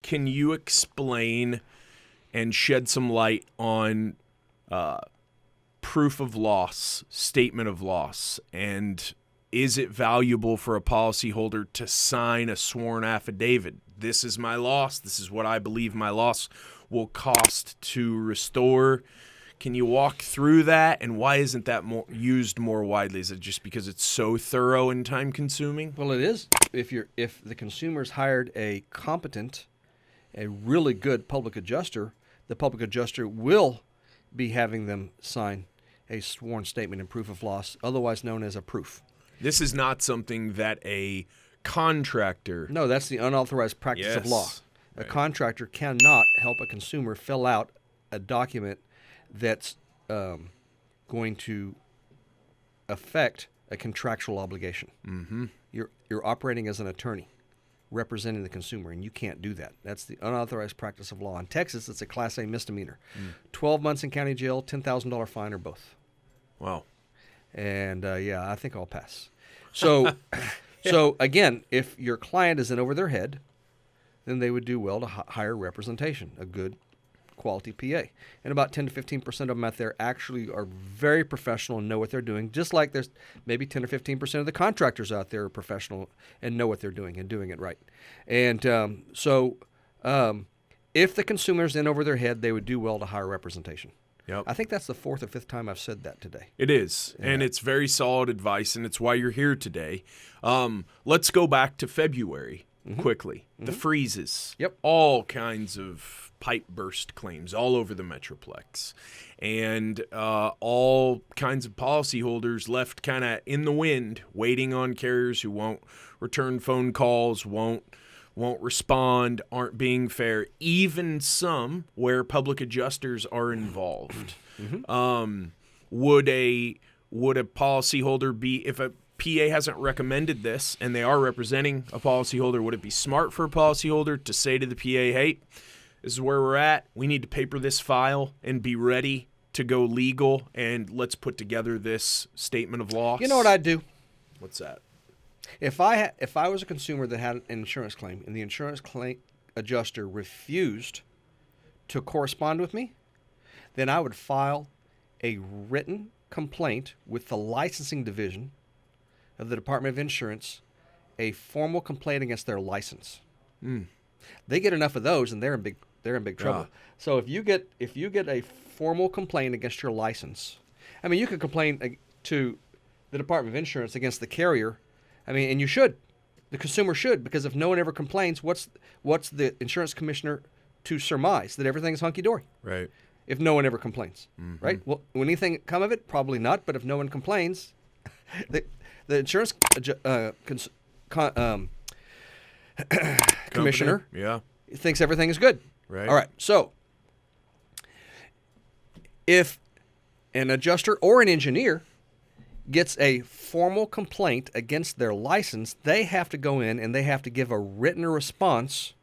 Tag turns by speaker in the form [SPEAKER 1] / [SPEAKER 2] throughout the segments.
[SPEAKER 1] can you explain and shed some light on proof of loss, statement of loss, and is it valuable for a policyholder to sign a sworn affidavit? This is my loss. This is what I believe my loss will cost to restore. Can you walk through that, and why isn't that used more widely? Is it just because it's so thorough and time-consuming?
[SPEAKER 2] Well, it is. If the consumer's hired a competent, a really good public adjuster, the public adjuster will be having them sign a sworn statement and proof of loss, otherwise known as a proof.
[SPEAKER 1] This is not something that a contractor...
[SPEAKER 2] No, that's the unauthorized practice of law.
[SPEAKER 1] Right.
[SPEAKER 2] A contractor cannot help a consumer fill out a document that's going to affect a contractual obligation.
[SPEAKER 1] Mm-hmm.
[SPEAKER 2] You're operating as an attorney representing the consumer, and you can't do that. That's the unauthorized practice of law. In Texas, it's a Class A misdemeanor. 12 months in county jail, $10,000 fine, or both.
[SPEAKER 1] Wow.
[SPEAKER 2] And, I think I'll pass. So, again, if your client is in over their head, then they would do well to hire representation, a good quality PA. And about 10 to 15% of them out there actually are very professional and know what they're doing, just like there's maybe 10 or 15% of the contractors out there are professional and know what they're doing and doing it right. And if the consumer's in over their head, they would do well to hire representation.
[SPEAKER 1] Yep.
[SPEAKER 2] I think that's the fourth or fifth time I've said that today.
[SPEAKER 1] It is, and it's very solid advice, and it's why you're here today. Let's go back to February quickly. The freezes.
[SPEAKER 2] Yep.
[SPEAKER 1] All kinds of pipe burst claims all over the Metroplex, and all kinds of policyholders left kind of in the wind, waiting on carriers who won't return phone calls, won't respond, aren't being fair, even some where public adjusters are involved. Would a policyholder be, if a PA hasn't recommended this and they are representing a policyholder, would it be smart for a policyholder to say to the PA, hey, this is where we're at, we need to paper this file and be ready to go legal, and let's put together this statement of loss?
[SPEAKER 2] You know what I'd do?
[SPEAKER 1] What's that?
[SPEAKER 2] If I was a consumer that had an insurance claim and the insurance claim adjuster refused to correspond with me, then I would file a written complaint with the licensing division of the Department of Insurance, a formal complaint against their license. They get enough of those, and they're in big trouble. So if you get a formal complaint against your license, I mean, you could complain to the Department of Insurance against the carrier. I mean, and you should. The consumer should, because if no one ever complains, what's the insurance commissioner to surmise? That everything's hunky-dory.
[SPEAKER 1] Right.
[SPEAKER 2] If no one ever complains. Right? Will anything come of it? Probably not, but if no one complains, the insurance commissioner thinks everything is good.
[SPEAKER 1] Right.
[SPEAKER 2] All right. So if an adjuster or an engineer gets a formal complaint against their license, they have to go in and they have to give a written response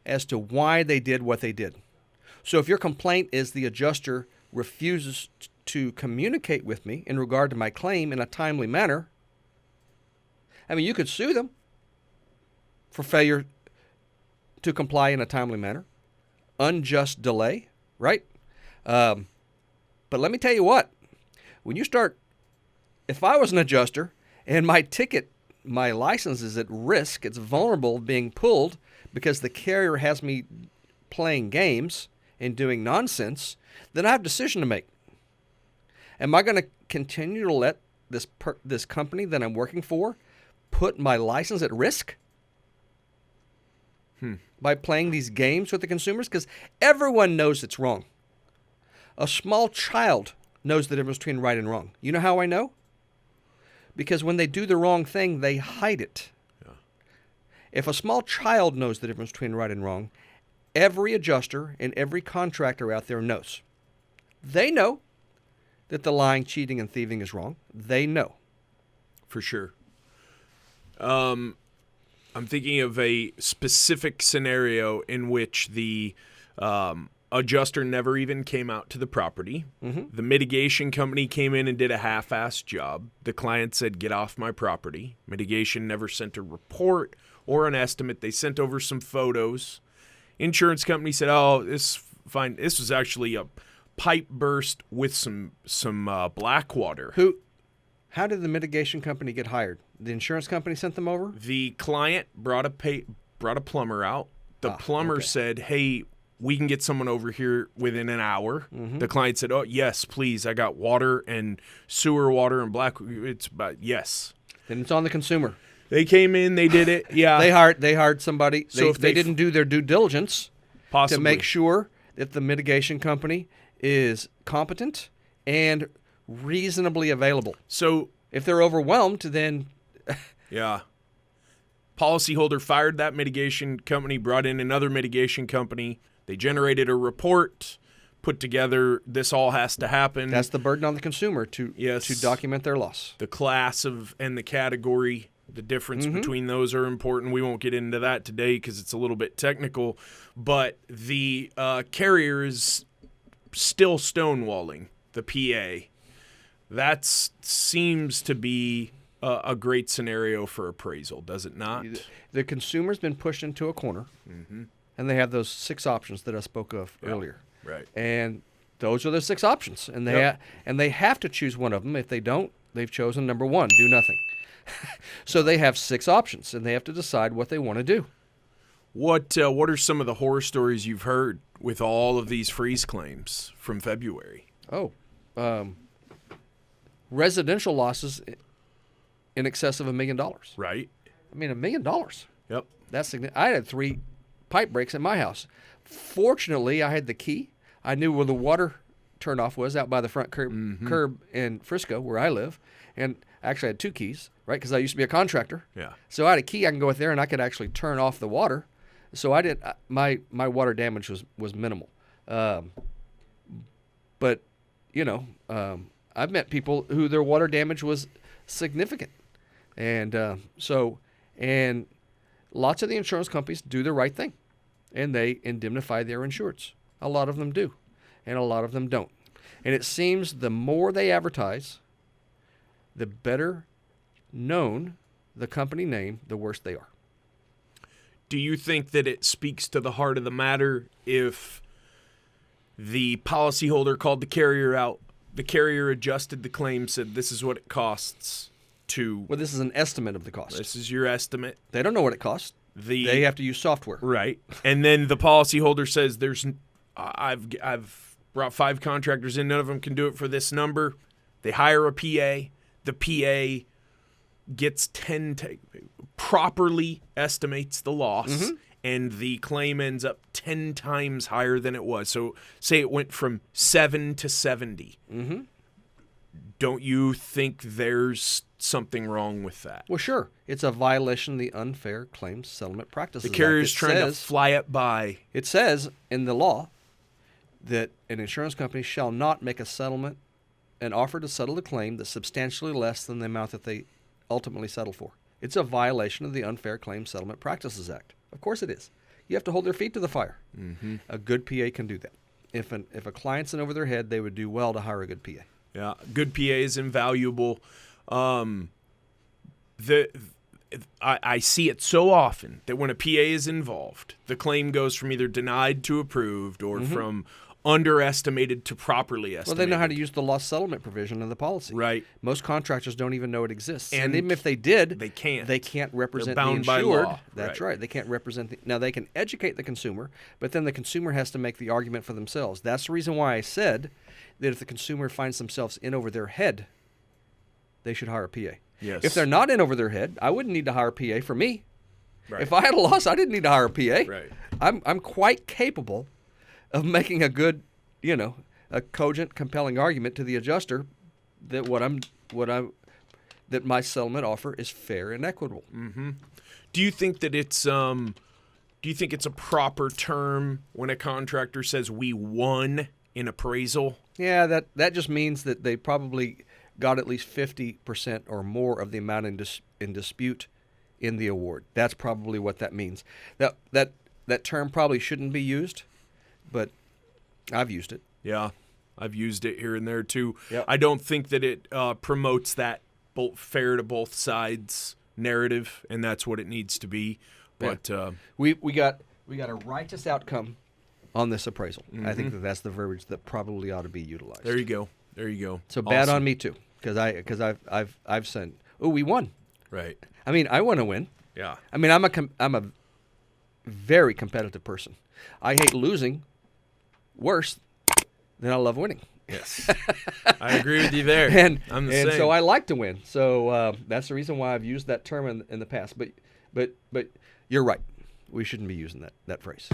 [SPEAKER 2] as to why they did what they did. So if your complaint is the adjuster refuses to communicate with me in regard to my claim in a timely manner, I mean, you could sue them for failure to comply in a timely manner, unjust delay, right? But let me tell you what, when you start, if I was an adjuster and my license is at risk, it's vulnerable of being pulled because the carrier has me playing games and doing nonsense, then I have a decision to make. Am I going to continue to let this company that I'm working for put my license at risk by playing these games with the consumers? Because everyone knows it's wrong. A small child knows the difference between right and wrong. You know how I know? Because when they do the wrong thing, they hide it. Yeah. If a small child knows the difference between right and wrong, every adjuster and every contractor out there knows. They know that the lying, cheating, and thieving is wrong. They know.
[SPEAKER 1] For sure. I'm thinking of a specific scenario in which the adjuster never even came out to the property. The mitigation company came in and did a half-assed job. The client said, get off my property. Mitigation never sent a report or an estimate. They sent over some photos, Insurance company said, "Oh, this fine. This was actually a pipe burst with some black water."
[SPEAKER 2] How did the mitigation company get hired? The insurance company sent them over?
[SPEAKER 1] The client brought a plumber out. The plumber said, "Hey, we can get someone over here within an hour."
[SPEAKER 2] Mm-hmm.
[SPEAKER 1] The client said, "Oh, yes, please. I got water and sewer water and black. It's about yes."
[SPEAKER 2] Then it's on the consumer.
[SPEAKER 1] They came in, they did it. Yeah.
[SPEAKER 2] They hired somebody.
[SPEAKER 1] So
[SPEAKER 2] They didn't do their due diligence
[SPEAKER 1] possibly
[SPEAKER 2] to make sure that the mitigation company is competent and reasonably available.
[SPEAKER 1] So
[SPEAKER 2] if they're overwhelmed, then
[SPEAKER 1] yeah. Policyholder fired that mitigation company, brought in another mitigation company. They generated a report, put together, this all has to happen.
[SPEAKER 2] That's the burden on the consumer to document their loss.
[SPEAKER 1] The class and the category, the difference between those are important. We won't get into that today because it's a little bit technical. But the carrier is still stonewalling the PA. That seems to be a great scenario for appraisal, does it not?
[SPEAKER 2] The consumer's been pushed into a corner, and they have those 6 options that I spoke of earlier.
[SPEAKER 1] Right.
[SPEAKER 2] And those are the 6 options, and they have to choose one of them. If they don't, they've chosen number 1, do nothing. So they have 6 options, and they have to decide what they want to do.
[SPEAKER 1] What are some of the horror stories you've heard with all of these freeze claims from February?
[SPEAKER 2] Residential losses in excess of $1 million.
[SPEAKER 1] Right.
[SPEAKER 2] I mean, $1 million.
[SPEAKER 1] Yep.
[SPEAKER 2] That's significant. I had 3 pipe breaks at my house. Fortunately, I had the key. I knew where the water turnoff was out by the front curb in Frisco, where I live. And actually, I had 2 keys, right? Because I used to be a contractor.
[SPEAKER 1] Yeah.
[SPEAKER 2] So I had a key. I can go out there and I could actually turn off the water. So I did. My water damage was minimal. But I've met people who their water damage was significant, and lots of the insurance companies do the right thing, and they indemnify their insureds. A lot of them do, and a lot of them don't. And it seems the more they advertise, the better known the company name, the worse they are.
[SPEAKER 1] Do you think that it speaks to the heart of the matter if the policyholder called the carrier out, the carrier adjusted the claim, said this is what it costs to...
[SPEAKER 2] Well, this is an estimate of the cost.
[SPEAKER 1] This is your estimate.
[SPEAKER 2] They don't know what it costs. They have to use software.
[SPEAKER 1] Right. And then the policyholder says, I've brought 5 contractors in, none of them can do it for this number. They hire a PA. The PA gets properly estimates the loss, and the claim ends up 10 times higher than it was. So say it went from 7 to 70. Don't you think there's something wrong with that?
[SPEAKER 2] Well, sure. It's a violation of the Unfair Claims Settlement Practices
[SPEAKER 1] The carrier's
[SPEAKER 2] Act.
[SPEAKER 1] trying to fly it by.
[SPEAKER 2] It says in the law that an insurance company shall not make an offer to settle a claim that's substantially less than the amount that they ultimately settle for. It's a violation of the Unfair Claims Settlement Practices Act. Of course it is. You have to hold their feet to the fire. A good PA can do that. If a client's in over their head, they would do well to hire a good PA.
[SPEAKER 1] Yeah, good PA is invaluable. I see it so often that when a PA is involved, the claim goes from either denied to approved or from underestimated to properly estimated.
[SPEAKER 2] Well, they know how to use the loss settlement provision of the policy.
[SPEAKER 1] Right.
[SPEAKER 2] Most contractors don't even know it exists. And even if they did,
[SPEAKER 1] they can't.
[SPEAKER 2] They can't represent
[SPEAKER 1] They're
[SPEAKER 2] the
[SPEAKER 1] bound by
[SPEAKER 2] insured.
[SPEAKER 1] law.
[SPEAKER 2] That's right. They can't represent now they can educate the consumer, but then the consumer has to make the argument for themselves. That's the reason why I said that if the consumer finds themselves in over their head, they should hire a PA.
[SPEAKER 1] Yes.
[SPEAKER 2] If they're not in over their head, I wouldn't need to hire a PA for me.
[SPEAKER 1] Right.
[SPEAKER 2] If I had a loss, I didn't need to hire a PA.
[SPEAKER 1] Right.
[SPEAKER 2] I'm quite capable of making a good, a cogent, compelling argument to the adjuster that that my settlement offer is fair and equitable.
[SPEAKER 1] Do you think that it's a proper term when a contractor says we won in appraisal?
[SPEAKER 2] Yeah, that just means that they probably got at least 50% or more of the amount in dispute in the award. That's probably what that means. That term probably shouldn't be used, but I've used it.
[SPEAKER 1] Yeah, I've used it here and there too.
[SPEAKER 2] Yep.
[SPEAKER 1] I don't think that it promotes that fair to both sides narrative, and that's what it needs to be. But
[SPEAKER 2] we got We got a righteous outcome on this appraisal. I think that's the verbiage that probably ought to be utilized.
[SPEAKER 1] There you go. There you go.
[SPEAKER 2] So bad
[SPEAKER 1] Awesome.
[SPEAKER 2] on me too, because I've sent. Oh, we won.
[SPEAKER 1] Right.
[SPEAKER 2] I mean, I want to win.
[SPEAKER 1] Yeah.
[SPEAKER 2] I mean, I'm a very competitive person. I hate losing worse than I love winning.
[SPEAKER 1] Yes. I agree with you there. I'm the same.
[SPEAKER 2] So I like to win. So that's the reason why I've used that term in the past. But you're right. We shouldn't be using that phrase.